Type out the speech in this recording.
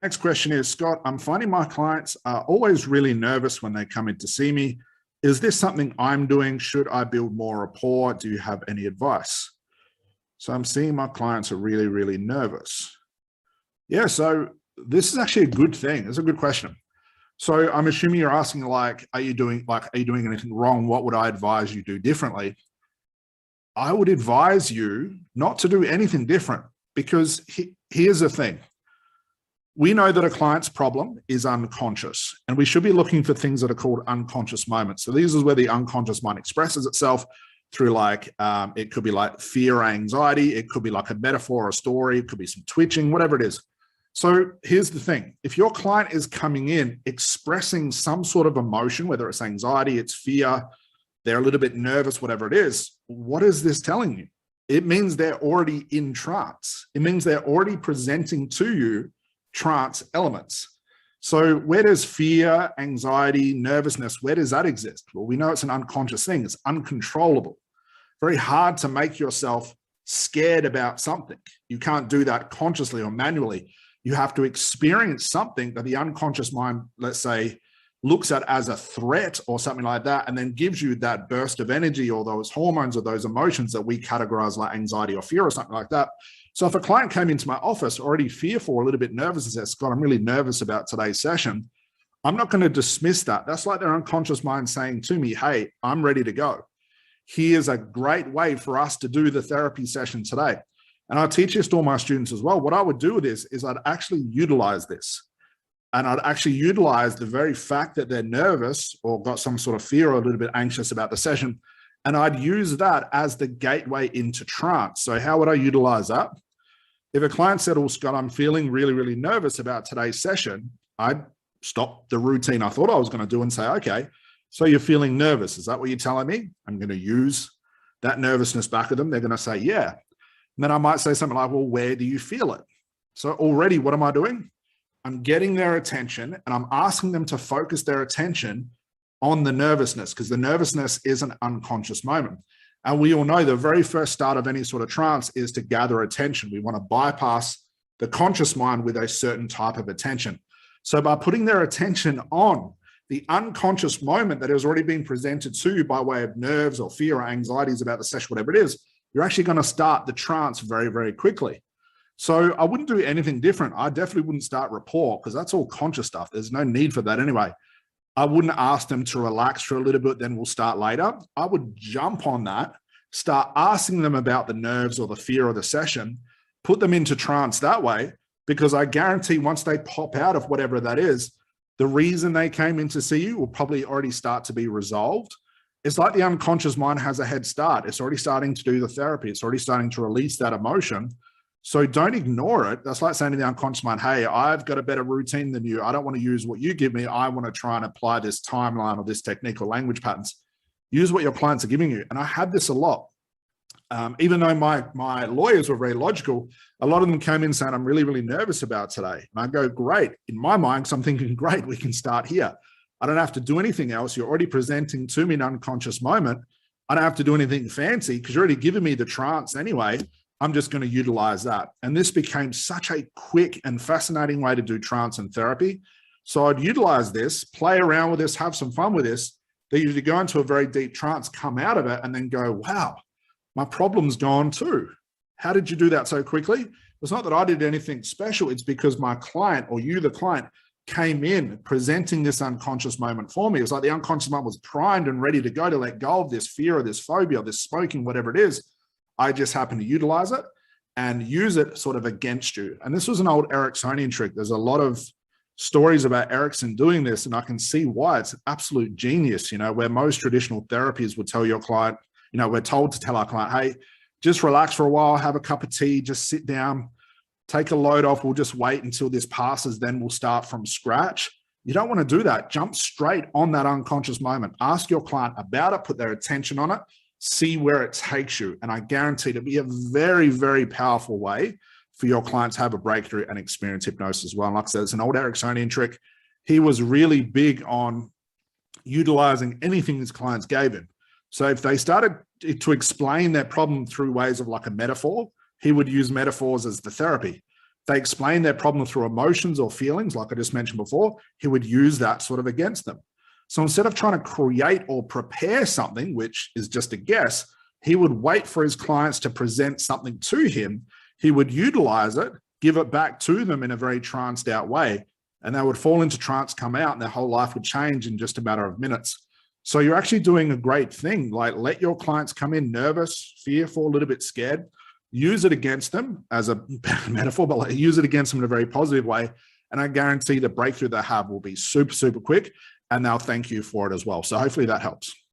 Next question is, Scott, I'm finding my clients are always really nervous when they come in to see me. Is this something I'm doing? Should I build more rapport? Do you have any advice? So I'm seeing my clients are really, really nervous. Yeah, so this is actually a good thing. It's a good question. So I'm assuming you're asking, like, are you doing anything wrong? What would I advise you do differently? I would advise you not to do anything different, because here's the thing. We know that a client's problem is unconscious, and we should be looking for things that are called unconscious moments. So these is where the unconscious mind expresses itself through, like, it could be like fear or anxiety. It could be like a metaphor or a story. It could be some twitching, whatever it is. So here's the thing. If your client is coming in expressing some sort of emotion, whether it's anxiety, it's fear, they're a little bit nervous, whatever it is, what is this telling you? It means they're already in trance. It means they're already presenting to you trance elements. So where does fear, anxiety, nervousness, where does that exist? Well, we know it's an unconscious thing. It's uncontrollable. Very hard to make yourself scared about something. You can't do that consciously or manually. You have to experience something that the unconscious mind, let's say, looks at as a threat or something like that, and then gives you that burst of energy or those hormones or those emotions that we categorize like anxiety or fear or something like that. So if a client came into my office already fearful, a little bit nervous, and says, Scott, I'm really nervous about today's session, I'm not going to dismiss that. That's like their unconscious mind saying to me, hey, I'm ready to go. Here's a great way for us to do the therapy session today. And I teach this to all my students as well. What I would do with this is I'd actually utilize this. And I'd actually utilize the very fact that they're nervous or got some sort of fear or a little bit anxious about the session. And I'd use that as the gateway into trance. So how would I utilize that? If a client said, oh, Scott, I'm feeling really, really nervous about today's session, I'd stop the routine I thought I was going to do and say, okay, so you're feeling nervous. Is that what you're telling me? I'm going to use that nervousness back at them. They're going to say, yeah. And then I might say something like, well, where do you feel it? So already, what am I doing? I'm getting their attention, and I'm asking them to focus their attention on the nervousness, because the nervousness is an unconscious moment. And we all know the very first start of any sort of trance is to gather attention. We want to bypass the conscious mind with a certain type of attention. So by putting their attention on the unconscious moment that has already been presented to you by way of nerves or fear or anxieties about the session, whatever it is, you're actually going to start the trance very, very quickly. So I wouldn't do anything different. I definitely wouldn't start rapport, because that's all conscious stuff. There's no need for that anyway. I wouldn't ask them to relax for a little bit, then we'll start later. I would jump on that, start asking them about the nerves or the fear of the session, put them into trance that way, because I guarantee once they pop out of whatever that is, the reason they came in to see you will probably already start to be resolved. It's like the unconscious mind has a head start. It's already starting to do the therapy. It's already starting to release that emotion. So don't ignore it. That's like saying to the unconscious mind, hey, I've got a better routine than you. I don't want to use what you give me. I want to try and apply this timeline or this technique or language patterns. Use what your clients are giving you. And I had this a lot. Even though my lawyers were very logical, a lot of them came in saying, I'm really, really nervous about today. And I go, great. In my mind, so I'm thinking, great, we can start here. I don't have to do anything else. You're already presenting to me an unconscious moment. I don't have to do anything fancy because you're already giving me the trance anyway. I'm just going to utilize that. And this became such a quick and fascinating way to do trance and therapy. So I'd utilize this, play around with this, have some fun with this. They usually go into a very deep trance, come out of it, and then go, wow, my problem's gone too. How did you do that so quickly? It's not that I did anything special. It's because my client, or you, the client, came in presenting this unconscious moment for me. It was like the unconscious mind was primed and ready to go to let go of this fear or this phobia or this smoking, whatever it is. I just happened to utilize it and use it sort of against you. And this was an old Ericksonian trick. There's a lot of stories about Erickson doing this, and I can see why. It's an absolute genius, where most traditional therapies would tell your client, we're told to tell our client, hey, just relax for a while, have a cup of tea, just sit down, take a load off. We'll just wait until this passes. Then we'll start from scratch. You don't want to do that. Jump straight on that unconscious moment. Ask your client about it, put their attention on it, see where it takes you. And I guarantee it'll be a very, very powerful way for your clients to have a breakthrough and experience hypnosis as well. And like I said, it's an old Ericksonian trick. He was really big on utilizing anything his clients gave him. So if they started to explain their problem through ways of like a metaphor, he would use metaphors as the therapy. If they explain their problem through emotions or feelings, like I just mentioned before, he would use that sort of against them. So instead of trying to create or prepare something, which is just a guess, he would wait for his clients to present something to him. He would utilize it, give it back to them in a very tranced out way, and they would fall into trance, come out, and their whole life would change in just a matter of minutes. So you're actually doing a great thing. Like, let your clients come in nervous, fearful, a little bit scared, use it against them as a metaphor, but like, use it against them in a very positive way. And I guarantee the breakthrough they have will be super, super quick, and they'll thank you for it as well. So hopefully that helps.